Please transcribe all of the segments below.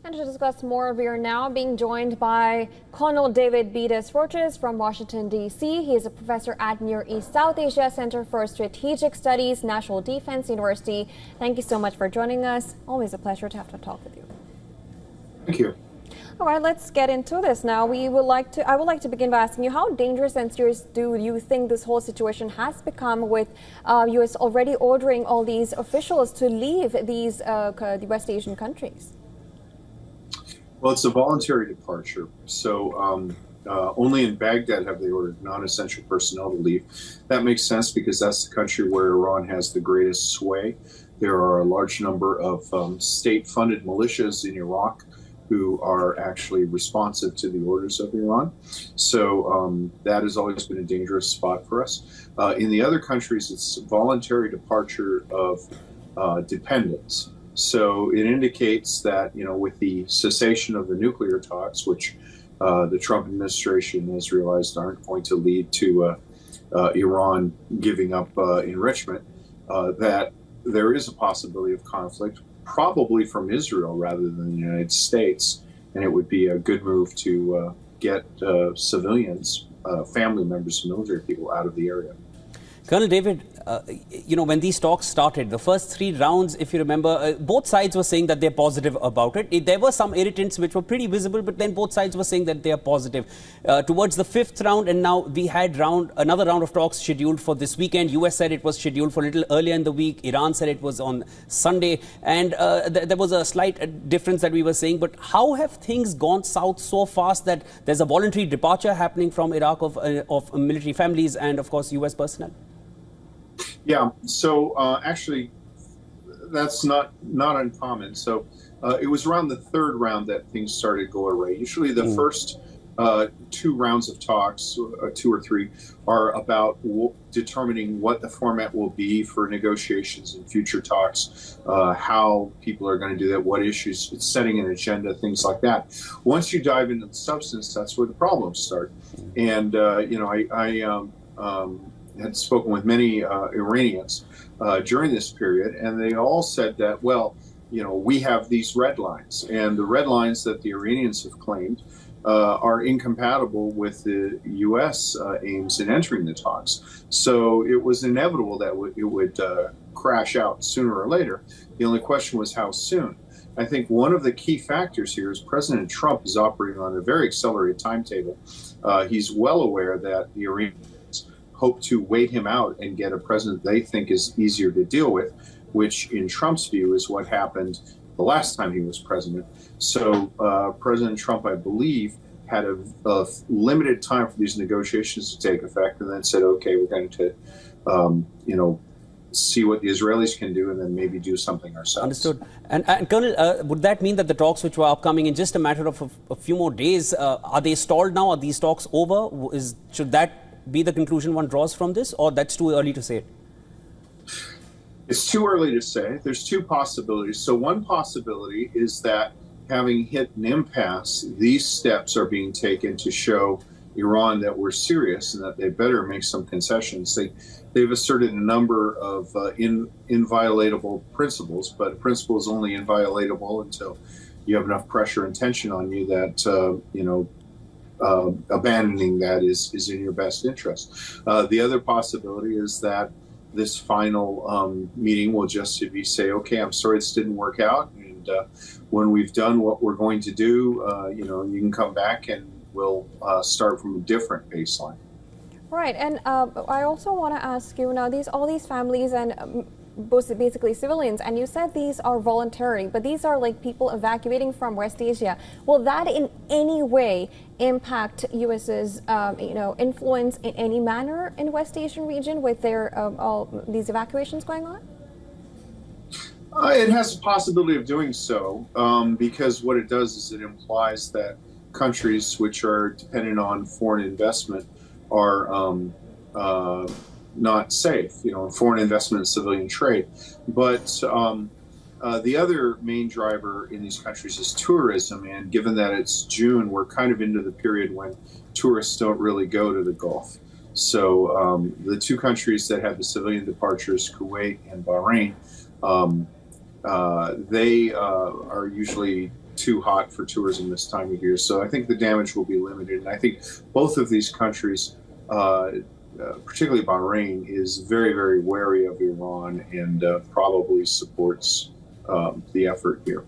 And to discuss more, we are now being joined by Colonel David B. Fortes from Washington, D.C. He is a professor at Near East South Asia Center for Strategic Studies, National Defense University. Thank you so much for joining us. Always a pleasure to have to talk with you. Thank you. All right, let's get into this now. I would like to begin by asking you, how dangerous and serious do you think this whole situation has become with U.S. already ordering all these officials to leave these the West Asian countries? Well, it's a voluntary departure. So only in Baghdad have they ordered non-essential personnel to leave. That makes sense because that's the country where Iran has the greatest sway. There are a large number of state-funded militias in Iraq who are actually responsive to the orders of Iran. So that has always been a dangerous spot for us. In the other countries, it's voluntary departure of dependents. So it indicates that, with the cessation of the nuclear talks, which the Trump administration has realized aren't going to lead to Iran giving up enrichment, that there is a possibility of conflict, probably from Israel rather than the United States. And it would be a good move to get civilians, family members, military people out of the area. Colonel David, when these talks started, the first 3 rounds, if you remember, both sides were saying that they're positive about it. There were some irritants which were pretty visible, but then both sides were saying that they are positive. Towards the 5th round, and now we had another round of talks scheduled for this weekend. US said it was scheduled for a little earlier in the week. Iran said it was on Sunday. And there was a slight difference that we were saying. But how have things gone south so fast that there's a voluntary departure happening from Iraq of military families and, of course, US personnel? Yeah, so actually, that's not uncommon. So it was around the 3rd round that things started to go awry. Usually the first 2 rounds of talks, 2 or 3, are about determining what the format will be for negotiations and future talks, how people are going to do that, what issues, setting an agenda, things like that. Once you dive into the substance, that's where the problems start. And, I had spoken with many Iranians during this period, and they all said that, well, we have these red lines, and the red lines that the Iranians have claimed are incompatible with the U.S. aims in entering the talks. So it was inevitable that it would crash out sooner or later. The only question was how soon. I think one of the key factors here is President Trump is operating on a very accelerated timetable. He's well aware that the Iranians hope to wait him out and get a president they think is easier to deal with, which in Trump's view is what happened the last time he was president. So President Trump, I believe, had a limited time for these negotiations to take effect, and then said, okay, we're going to, see what the Israelis can do and then maybe do something ourselves. Understood. And Colonel, would that mean that the talks which were upcoming in just a matter of a few more days, are they stalled now? Are these talks over? Should that be the conclusion one draws from this, or that's too early to say? It's too early to say. There's 2 possibilities. So one possibility is that having hit an impasse, these steps are being taken to show Iran that we're serious and that they better make some concessions. They've asserted a number of inviolatable principles, but a principle is only inviolatable until you have enough pressure and tension on you that, abandoning that is in your best interest. The other possibility is that this final meeting will just be say, okay, I'm sorry this didn't work out, and when we've done what we're going to do, you can come back and we'll start from a different baseline. Right, and I also want to ask you now, all these families and basically civilians, and you said these are voluntary, but these are like people evacuating from West Asia. Will that in any way impact U.S.'s influence in any manner in West Asian region with their all these evacuations going on? It has a possibility of doing so because what it does is it implies that countries which are dependent on foreign investment are not safe, foreign investment and civilian trade. But the other main driver in these countries is tourism. And given that it's June, we're kind of into the period when tourists don't really go to the Gulf. So the 2 countries that have the civilian departures, Kuwait and Bahrain, they are usually too hot for tourism this time of year. So I think the damage will be limited. And I think both of these countries, particularly Bahrain, is very, very wary of Iran and probably supports the effort here.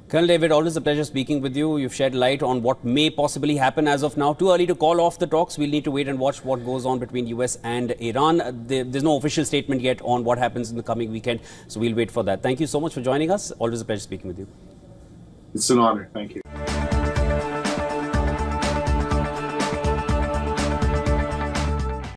Colonel David, always a pleasure speaking with you. You've shed light on what may possibly happen as of now. Too early to call off the talks. We'll need to wait and watch what goes on between US and Iran. There's no official statement yet on what happens in the coming weekend, so we'll wait for that. Thank you so much for joining us. Always a pleasure speaking with you. It's an honor. Thank you.